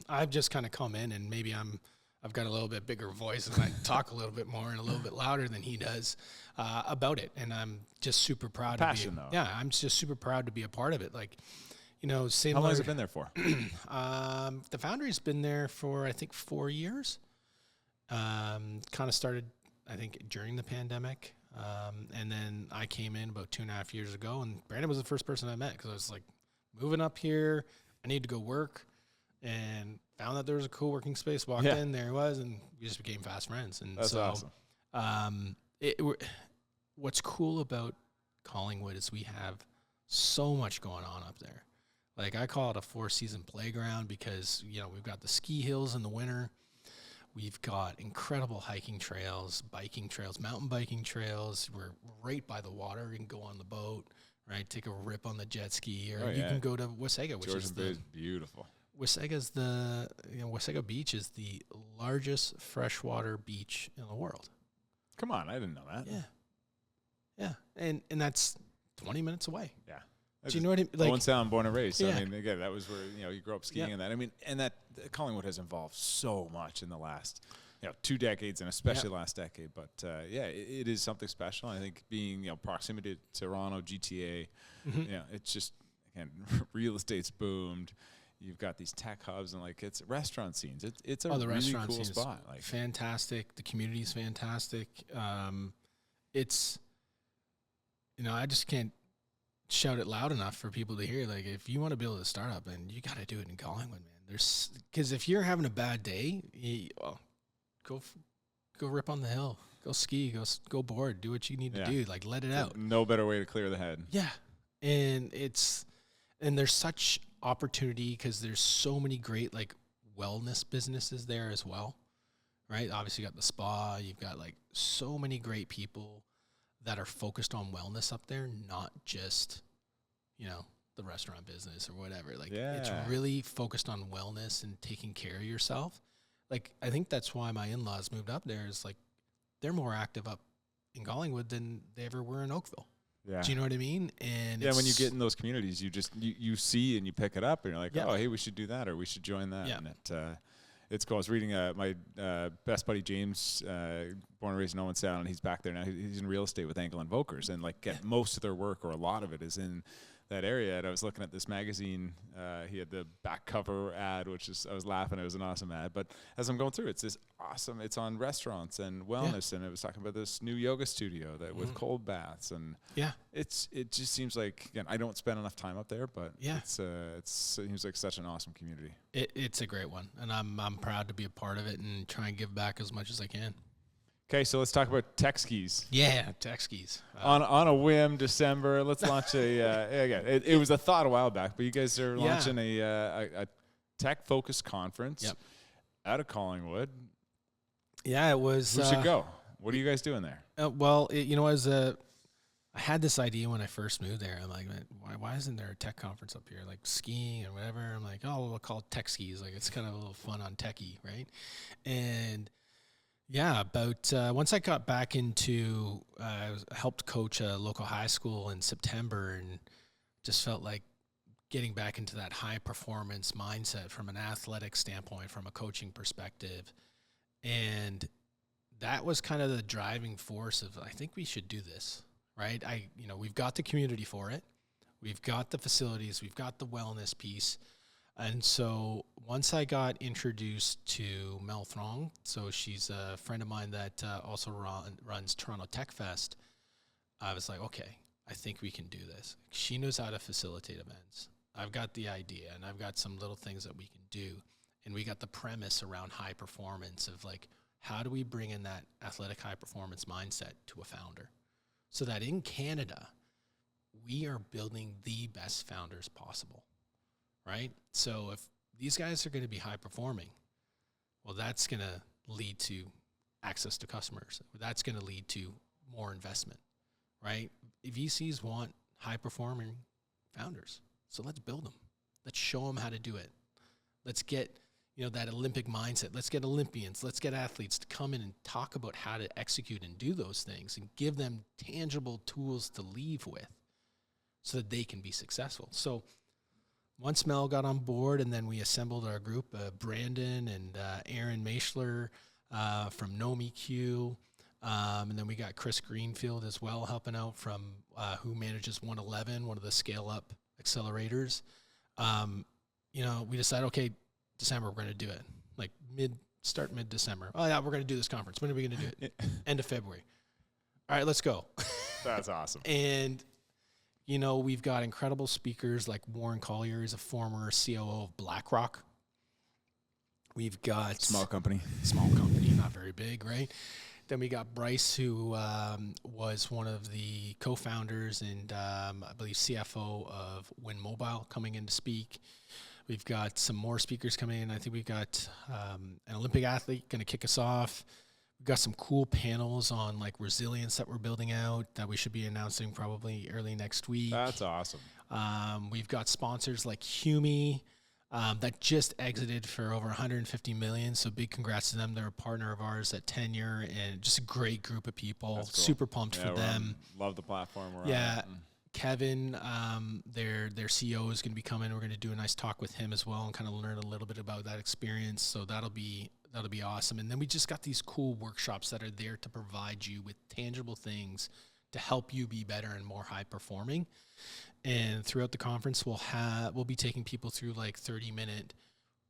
I've just kind of come in, and maybe I've got a little bit bigger voice and I talk a little bit more and a little bit louder than he does about it. And I'm just super proud I'm just super proud to be a part of it. Like, same. How long has it been there for? The Foundry's been there for, I think, 4 years. Kind of started, I think, during the pandemic. And then I came in about 2.5 years ago, and Brandon was the first person I met, because I was like, moving up here, I need to go work, and found that there was a co-working space, walked in, there it was, and we just became fast friends. And that's awesome. What's cool about Collingwood is we have so much going on up there. Like, I call it a 4-season playground, because, we've got the ski hills in the winter. We've got incredible hiking trails, biking trails, mountain biking trails. We're right by the water. You can go on the boat, right? Take a rip on the jet ski, or you can go to Wasaga, which is beautiful. Wasega's Wasaga Beach is the largest freshwater beach in the world. Come on, I didn't know that. Yeah. And that's 20 minutes away. Yeah. Do you know what I mean? Like, Hometown, born and raised. So, I mean, again, that was where, you grew up skiing and that. I mean, and that Collingwood has evolved so much in the last, 2 decades, and especially last decade. But, it is something special. I think being, proximity to Toronto, GTA, it's just, again, real estate's boomed. You've got these tech hubs and it's restaurant scenes. It's a really cool spot. Like, fantastic. The community's fantastic. It's, I just can't shout it loud enough for people to hear. Like, if you want to build a startup, and you got to do it in Collingwood, man. Because if you're having a bad day, go rip on the hill, go ski, go board, do what you need to do. Like, let it out. No better way to clear the head. Yeah. And there's such opportunity because there's so many great like wellness businesses there as well, right? Obviously you got the spa, you've got like so many great people that are focused on wellness up there, not just, the restaurant business or whatever. Like it's really focused on wellness and taking care of yourself. Like, I think that's why my in-laws moved up there, is like, they're more active up in Collingwood than they ever were in Oakville. Yeah. Do you know what I mean? And when you get in those communities, you see and you pick it up and you're like, oh, hey, we should do that, or we should join that. Yeah. And it's cool. I was reading my best buddy James, born and raised in Owen Sound, and he's back there now. He's in real estate with Ankle and Vokers, and like most of their work, or a lot of it, is in that area. And I was looking at this magazine. He had the back cover ad, I was laughing. It was an awesome ad. But as I'm going through, it's this awesome. It's on restaurants and wellness, and it was talking about this new yoga studio that with cold baths, and it just seems like, again, I don't spend enough time up there, but it seems like such an awesome community. It's a great one, and I'm proud to be a part of it and try and give back as much as I can. Okay, so let's talk about tech skis. Yeah, tech skis. On a whim, December, let's launch it was a thought a while back, but you guys are launching a tech-focused conference out of Collingwood. Yeah, it was. Who should go? What are you guys doing there? I had this idea when I first moved there. I'm like, why isn't there a tech conference up here, like skiing and whatever? I'm like, we'll call it tech skis. Like, it's kind of a little fun on techie, right? And about once I got back into, I helped coach a local high school in September, and just felt like getting back into that high performance mindset from an athletic standpoint, from a coaching perspective. And that was kind of the driving force of, I think we should do this, right? We've got the community for it. We've got the facilities. We've got the wellness piece. And so once I got introduced to Mel Throng, so she's a friend of mine that also runs Toronto Tech Fest, I was like, okay, I think we can do this. She knows how to facilitate events. I've got the idea, and I've got some little things that we can do. And we got the premise around high performance of like, how do we bring in that athletic high performance mindset to a founder so that in Canada, we are building the best founders possible. Right? So if these guys are going to be high performing, well, that's going to lead to access to customers. That's going to lead to more investment, right? VCs want high performing founders. So let's build them. Let's show them how to do it. Let's get, that Olympic mindset. Let's get Olympians. Let's get athletes to come in and talk about how to execute and do those things, and give them tangible tools to leave with so that they can be successful. So once Mel got on board, and then we assembled our group, Brandon and Aaron Maischler from NomeEQ, and then we got Chris Greenfield as well helping out from who manages 111, one of the scale-up accelerators. We decided, okay, December we're going to do it, like mid-December. Oh yeah, we're going to do this conference. When are we going to do it? End of February. All right, let's go. That's awesome. And we've got incredible speakers like Warren Collier is a former COO of BlackRock. We've got small company, not very big, right? Then we got Bryce, who was one of the co-founders and I believe CFO of Win Mobile, coming in to speak. We've got some more speakers coming in. I think we've got an Olympic athlete going to kick us off. We've got some cool panels on like resilience that we're building out that we should be announcing probably early next week. That's awesome. We've got sponsors like Humi that just exited for over $150 million. So big congrats to them. They're a partner of ours at Tenure, and just a great group of people. Cool. Super pumped for them. Love the platform we're on. Kevin, their CEO is going to be coming. We're going to do a nice talk with him as well and kind of learn a little bit about that experience. So that'll be awesome. And then we just got these cool workshops that are there to provide you with tangible things to help you be better and more high performing. And throughout the conference, we'll be taking people through like 30-minute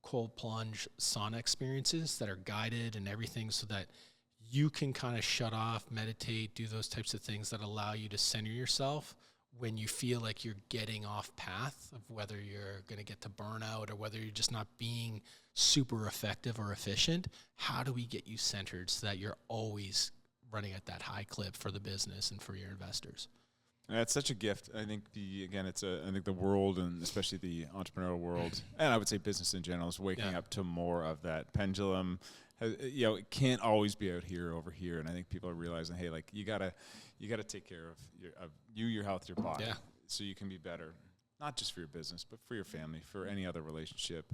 cold plunge sauna experiences that are guided and everything, so that you can kind of shut off, meditate, do those types of things that allow you to center yourself when you feel like you're getting off path of whether you're going to get to burnout or whether you're just not being super effective or efficient. How do we get you centered so that you're always running at that high clip for the business and for your investors? And that's such a gift. I think I think the world, and especially the entrepreneurial world, and I would say business in general, is waking up to more of that pendulum. It can't always be out here, over here. And I think people are realizing, hey, like you gotta take care of your health, your body, so you can be better, not just for your business, but for your family, for any other relationship.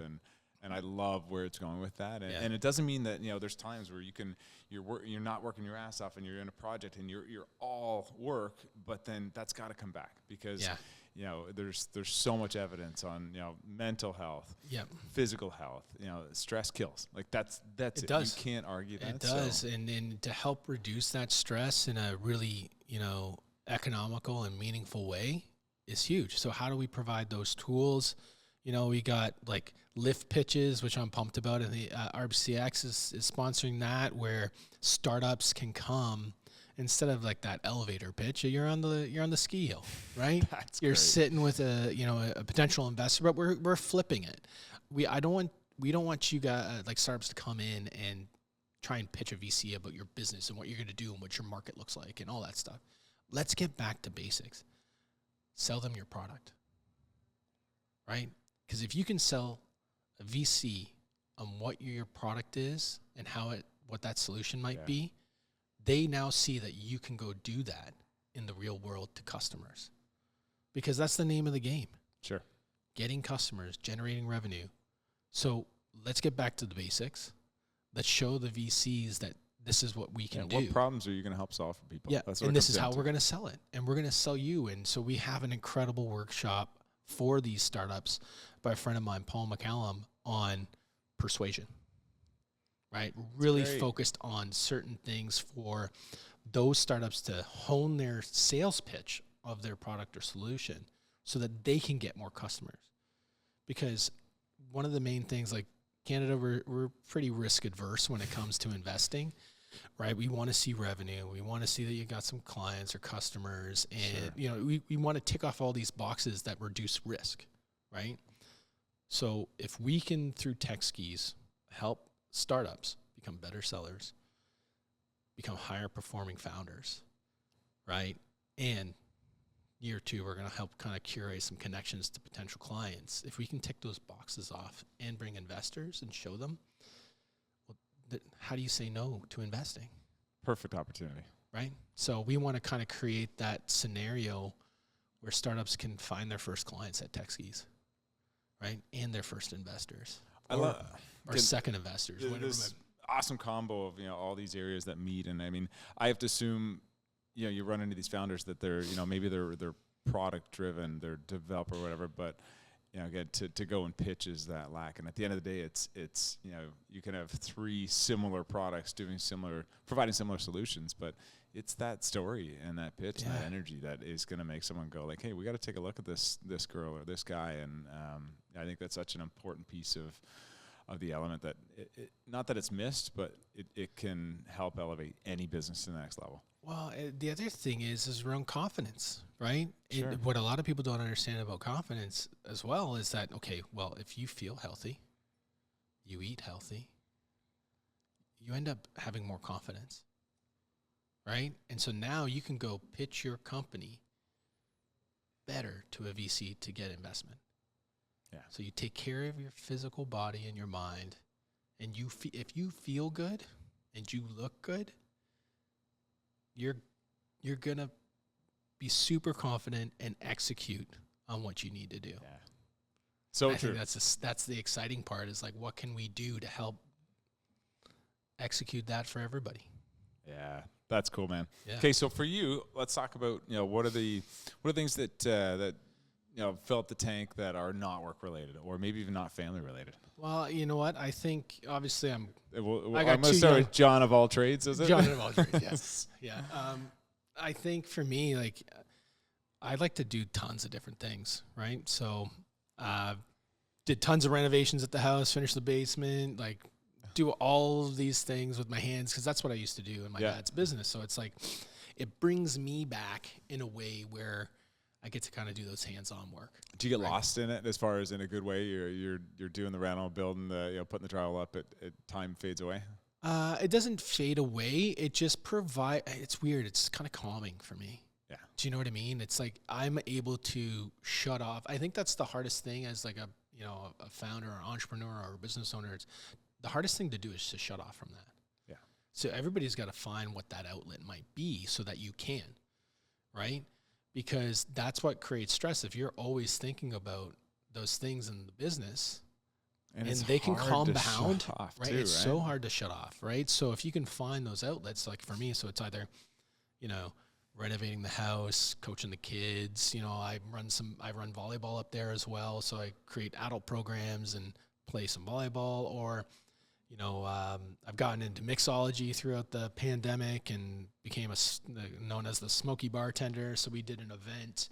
And I love where it's going with that. And it doesn't mean that, there's times where you're not working your ass off and you're in a project and you're all work, but then that's got to come back because, there's so much evidence on, mental health, physical health, stress kills. Like that's it. Does. You can't argue that. It does. And to help reduce that stress in a really, economical and meaningful way is huge. So how do we provide those tools? We got like lift pitches, which I'm pumped about, and the RBCX is sponsoring that, where startups can come instead of like that elevator pitch. You're on the ski hill, right? You're great. Sitting with a potential investor, but we're flipping it. We don't want you guys like startups to come in and try and pitch a VC about your business and what you're going to do and what your market looks like and all that stuff. Let's get back to basics. Sell them your product, right? Because if you can sell a VC on what your product is and what that solution might be, they now see that you can go do that in the real world to customers. Because that's the name of the game. Sure. Getting customers, generating revenue. So let's get back to the basics. Let's show the VCs that this is what we can do. What problems are you going to help solve for people? Yeah, and this is how we're going to sell it. And we're going to sell you. And so we have an incredible workshop for these startups by a friend of mine, Paul McCallum, on persuasion, right? Really focused on certain things for those startups to hone their sales pitch of their product or solution so that they can get more customers. Because one of the main things, like Canada, we're pretty risk adverse when it comes to investing, right? We want to see revenue. We want to see that you got some clients or customers, and we want to tick off all these boxes that reduce risk, right? So if we can, through tech skis, help startups become better sellers, become higher performing founders, right? And year two, we're going to help kind of curate some connections to potential clients. If we can tick those boxes off and bring investors and show them, how do you say no to investing? Perfect opportunity. Right? So we want to kind of create that scenario where startups can find their first clients at tech skis, right? And their first investors. Or second investors. This awesome combo of, all these areas that meet. And I mean, I have to assume, you run into these founders that they're, maybe they're product driven, they're developer or whatever, but again, to go and pitch is that lack. And at the end of the day, it's you can have three similar products providing similar solutions, but it's that story and that pitch and that energy that is going to make someone go like, hey, we got to take a look at this girl or this guy. And I think that's such an important piece of the element that not that it's missed, but it can help elevate any business to the next level. Well, the other thing is around confidence, right? Sure. What a lot of people don't understand about confidence as well is that, okay, well, if you feel healthy, you eat healthy, you end up having more confidence, right? And so now you can go pitch your company better to a VC to get investment. Yeah. So you take care of your physical body and your mind, and if you feel good and you look good, you're gonna be super confident and execute on what you need to do. Yeah. So I think that's the exciting part, is like, what can we do to help execute that for everybody? Yeah, that's cool, man. Yeah. Okay, so for you, let's talk about what are things that fill up the tank that are not work related or maybe even not family related. Well, you know what? I think obviously I'm going to start with John of all trades, is it? John of all trades, yes. Yeah. I think for me, like, I like to do tons of different things, right? So did tons of renovations at the house, finished the basement, like do all of these things with my hands, because that's what I used to do in my dad's business. So it's like, it brings me back in a way where I get to kind of do those hands-on work. Do you get lost in it, as far as in a good way? You're doing the rental, building the putting the drywall up. Time fades away. It doesn't fade away. It just it's weird. It's kind of calming for me. Yeah. Do you know what I mean? It's like I'm able to shut off. I think that's the hardest thing as like a founder or entrepreneur or a business owner. It's the hardest thing to do is to shut off from that. Yeah. So everybody's got to find what that outlet might be so that you can, right? Because that's what creates stress. If you're always thinking about those things in the business, and they can compound, right? Too, it's so hard to shut off, right? So if you can find those outlets, like for me, so it's either, renovating the house, coaching the kids. I run volleyball up there as well. So I create adult programs and play some volleyball, or, I've gotten into mixology throughout the pandemic and became known as the smoky bartender. So we did an event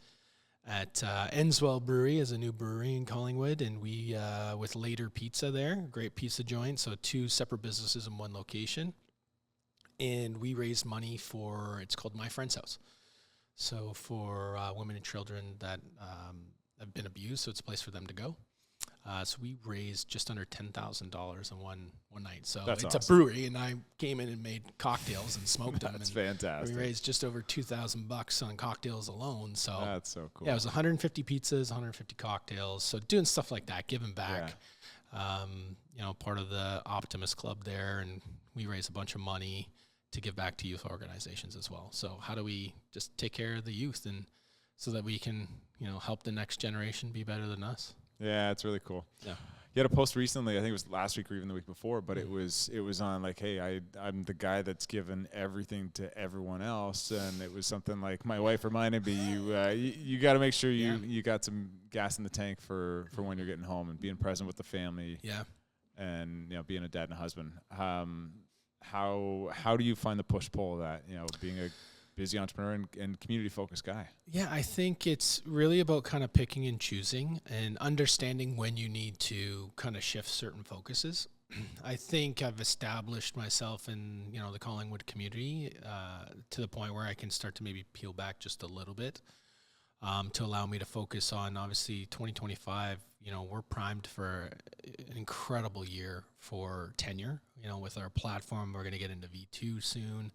at Enswell Brewery, as a new brewery in Collingwood, and we with Later Pizza there, great pizza joint. So 2 separate businesses in one location. And we raised money for, it's called My Friend's House. So for women and children that have been abused, so it's a place for them to go. So we raised just under $10,000 in one night. So That's it's awesome. a brewery, and I came in and made cocktails and smoked them. That's and fantastic. we raised just over $2,000 on cocktails alone. So That's so cool. yeah, it was 150 pizzas, 150 cocktails. So doing stuff like that, giving back. Part of the Optimist Club there, and we raised a bunch of money to give back to youth organizations as well. So how do we just take care of the youth, and so that we can, help the next generation be better than us? Yeah, it's really cool. Yeah. You had a post recently, I think it was last week or even the week before, but it was on like, hey, I'm the guy that's given everything to everyone else, and it was something like, my wife reminded me, you got to make sure you got some gas in the tank for when you're getting home, and being present with the family. Yeah. And being a dad and a husband. How do you find the push-pull of that, being a busy entrepreneur and community-focused guy? Yeah, I think it's really about kind of picking and choosing and understanding when you need to kind of shift certain focuses. I think I've established myself in, the Collingwood community to the point where I can start to maybe peel back just a little bit to allow me to focus on, obviously, 2025. We're primed for an incredible year for Tenure. With our platform, we're going to get into V2 soon.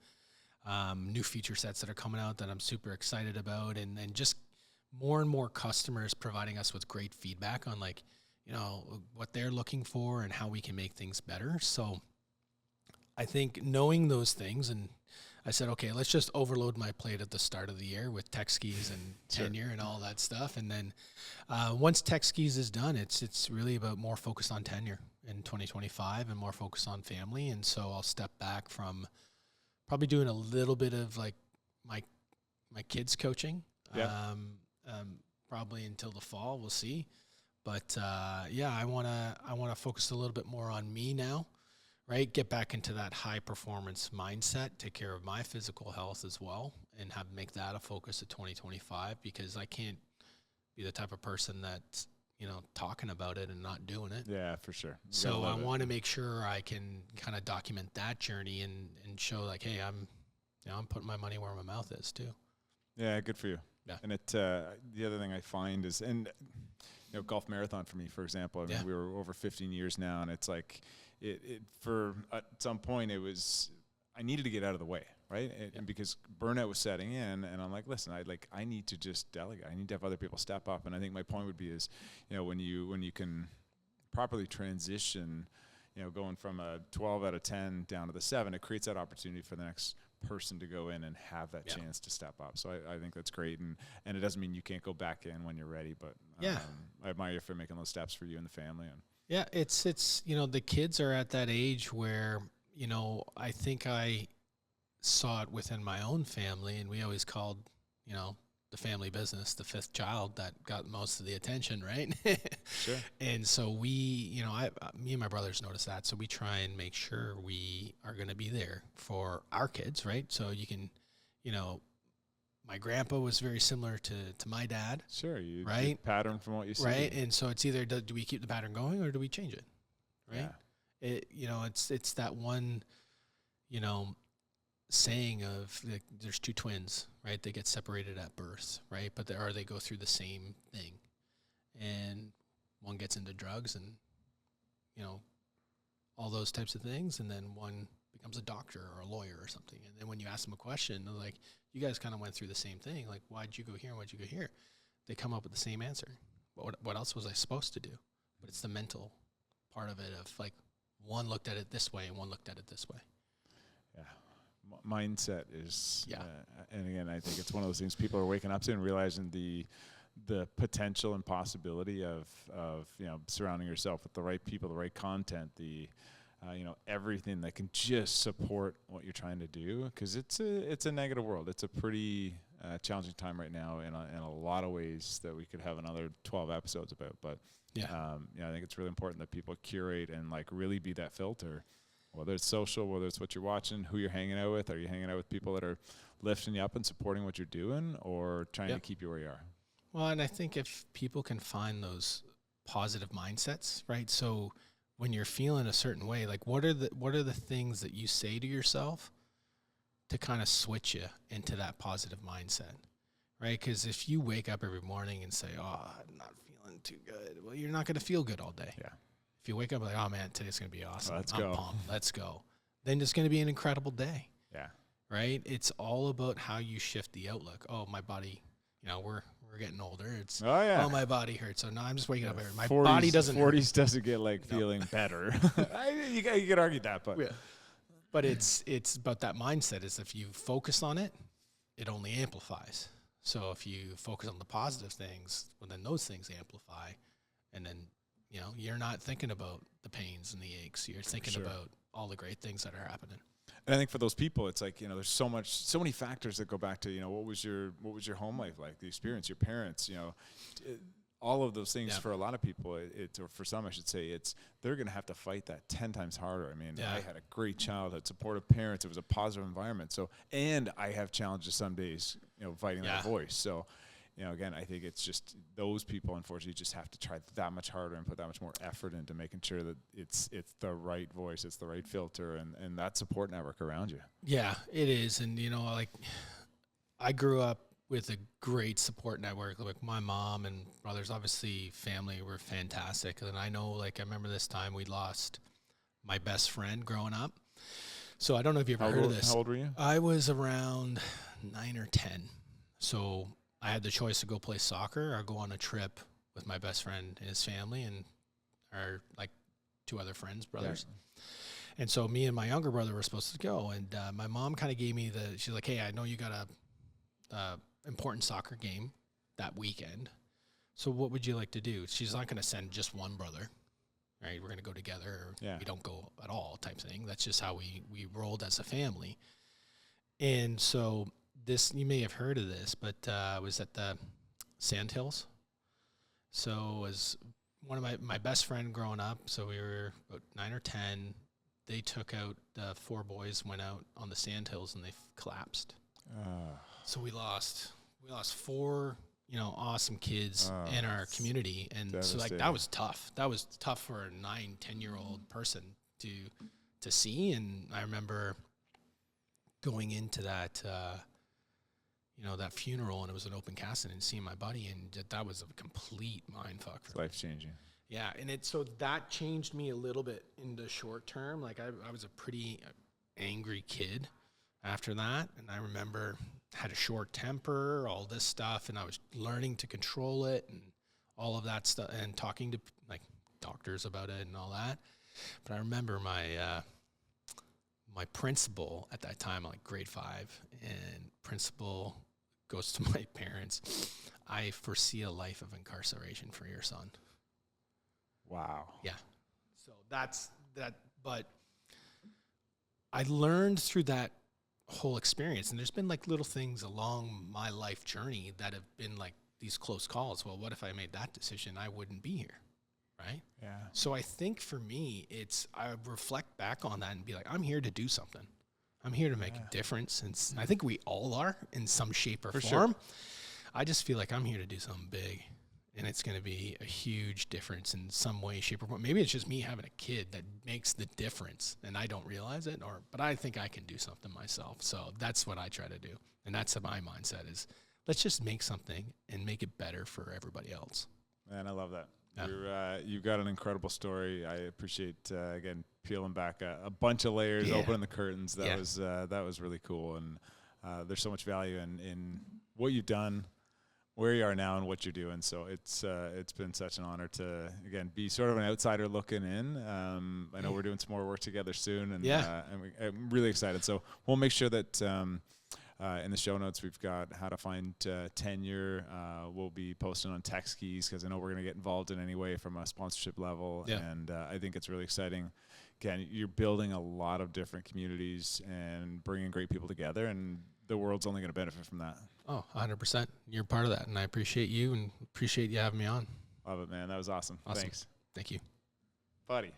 New feature sets that are coming out that I'm super excited about, and just more and more customers providing us with great feedback on what they're looking for and how we can make things better. So I think knowing those things, and I said, okay, let's just overload my plate at the start of the year with tech skis and Tenure and all that stuff. And then once tech skis is done, it's really about more focus on Tenure in 2025 and more focus on family. And so I'll step back from probably doing a little bit of like my kids coaching, probably until the fall. We'll see. But I want to focus a little bit more on me now. Right, get back into that high performance mindset, take care of my physical health as well, and make that a focus of 2025, because I can't be the type of person that's talking about it and not doing it. Yeah, for sure. So I want to make sure I can kind of document that journey and show like, hey, I'm putting my money where my mouth is too. Yeah, good for you. Yeah. And the other thing I find is, golf marathon for me, for example. I mean, we were over 15 years now, and it's like. For at some point it was, I needed to get out of the way, right? And because burnout was setting in, and I'm like, listen, I need to just delegate. I need to have other people step up. And I think my point would be is, when you can properly transition, going from a 12 out of 10 down to the 7, it creates that opportunity for the next person to go in and have that chance to step up. So I think that's great. And it doesn't mean you can't go back in when you're ready, but I admire you for making those steps for you and the family. And yeah, it's the kids are at that age where, I think I saw it within my own family, and we always called, the family business the fifth child that got most of the attention, right? Sure. And so me and my brothers noticed that, so we try and make sure we are going to be there for our kids, right? So you can, my grandpa was very similar to my dad. Sure, you right? Pattern from what you see. Right, and so it's either do we keep the pattern going or do we change it, right? Yeah. It's that one, saying of there's two twins, right? They get separated at birth, right? But they go through the same thing, and one gets into drugs and all those types of things, and then one becomes a doctor or a lawyer or something. And then when you ask them a question, they're like, you guys kind of went through the same thing. Like, why'd you go here and why'd you go here? They come up with the same answer. What else was I supposed to do? But it's the mental part of it of like, one looked at it this way and one looked at it this way. Yeah. Mindset is, Yeah. And again, I think it's one of those things people are waking up to and realizing the potential and possibility of surrounding yourself with the right people, the right content, everything that can just support what you're trying to do, because it's a negative world. It's a pretty challenging time right now in a lot of ways that we could have another 12 episodes about. But I think it's really important that people curate and like really be that filter, whether it's social, whether it's what you're watching, who you're hanging out with. Are you hanging out with people that are lifting you up and supporting what you're doing, or trying to keep you where you are? Well, and I think if people can find those positive mindsets, right? So when you're feeling a certain way, like what are the things that you say to yourself to kind of switch you into that positive mindset, right? Because if you wake up every morning and say, "Oh, I'm not feeling too good," well, you're not going to feel good all day. Yeah. If you wake up like, "Oh man, today's going to be awesome. Let's I'm go. pumped. Let's go," then it's going to be an incredible day. Yeah. Right? It's all about how you shift the outlook. Oh, my body, we're getting older. It's my body hurts. So no, I'm just waking up. My 40s, body doesn't 40s doesn't get feeling better. You could argue that, but but it's about that mindset. Is if you focus on it, it only amplifies. So if you focus on the positive things, well, then those things amplify, and then you're not thinking about the pains and the aches. You're thinking about all the great things that are happening. And I think for those people, it's like, there's so many factors that go back to, what was your home life like, the experience, your parents, all of those things. For a lot of people, or for some, I should say, they're going to have to fight that 10 times harder. I mean, I had a great childhood, supportive parents. It was a positive environment. So, and I have challenges some days, fighting that voice. So, again, I think it's just those people, unfortunately, just have to try that much harder and put that much more effort into making sure that it's the right voice, it's the right filter, and that support network around you. Yeah, it is. And, I grew up with a great support network. Like my mom and brothers, obviously family were fantastic. And I know, I remember this time we lost my best friend growing up. So I don't know if you've ever heard of this. How old were you? I was around 9 or 10. So I had the choice to go play soccer or go on a trip with my best friend and his family and our two other friends, brothers. Yeah. And so me and my younger brother were supposed to go. And my mom kind of gave me she's like, "Hey, I know you got a important soccer game that weekend. So what would you like to do?" She's not going to send just one brother, right? We're going to go together or we don't go at all type thing. That's just how we rolled as a family. And so this, you may have heard of this, but I was at the Sandhills. So it was one of my best friend growing up. So we were about 9 or 10. They took out, 4 boys went out on the Sandhills and they collapsed. So we lost 4, awesome kids in our community. And so that was tough. That was tough for a 9, 10-year-old person to see. And I remember going into that, that funeral, and it was an open casket, and seeing my buddy, and that was a complete mind fuck. It's life-changing. Yeah, and so that changed me a little bit in the short term. I was a pretty angry kid after that, and I remember had a short temper, all this stuff, and I was learning to control it and all of that stuff, and talking to doctors about it and all that. But I remember my principal at that time, grade 5, and principal goes to my parents, "I foresee a life of incarceration for your son." Wow. Yeah. So that's that. But I learned through that whole experience, and there's been little things along my life journey that have been these close calls. Well, what if I made that decision? I wouldn't be here. Right? Yeah. So I think for me, I reflect back on that and be like, I'm here to do something. I'm here to make a difference. And I think we all are in some shape or form. Sure. I just feel like I'm here to do something big, and it's going to be a huge difference in some way, shape, or form. Maybe it's just me having a kid that makes the difference, and I don't realize it. But I think I can do something myself. So that's what I try to do, and that's my mindset is let's just make something and make it better for everybody else. Man, I love that. Yeah. You've got an incredible story. I appreciate again peeling back a bunch of layers, opening the curtains. That was really cool, and there's so much value in what you've done, where you are now, and what you're doing. So it's been such an honor to again be sort of an outsider looking in. I know we're doing some more work together soon, and I'm really excited. So we'll make sure that. In the show notes, we've got how to find Tenure. We'll be posting on Text Keys because I know we're going to get involved in any way from a sponsorship level. Yeah. And I think it's really exciting. Again, you're building a lot of different communities and bringing great people together, and the world's only going to benefit from that. Oh, 100%. You're part of that, and I appreciate you and appreciate you having me on. Love it, man. That was awesome. Thanks. Thank you. Buddy.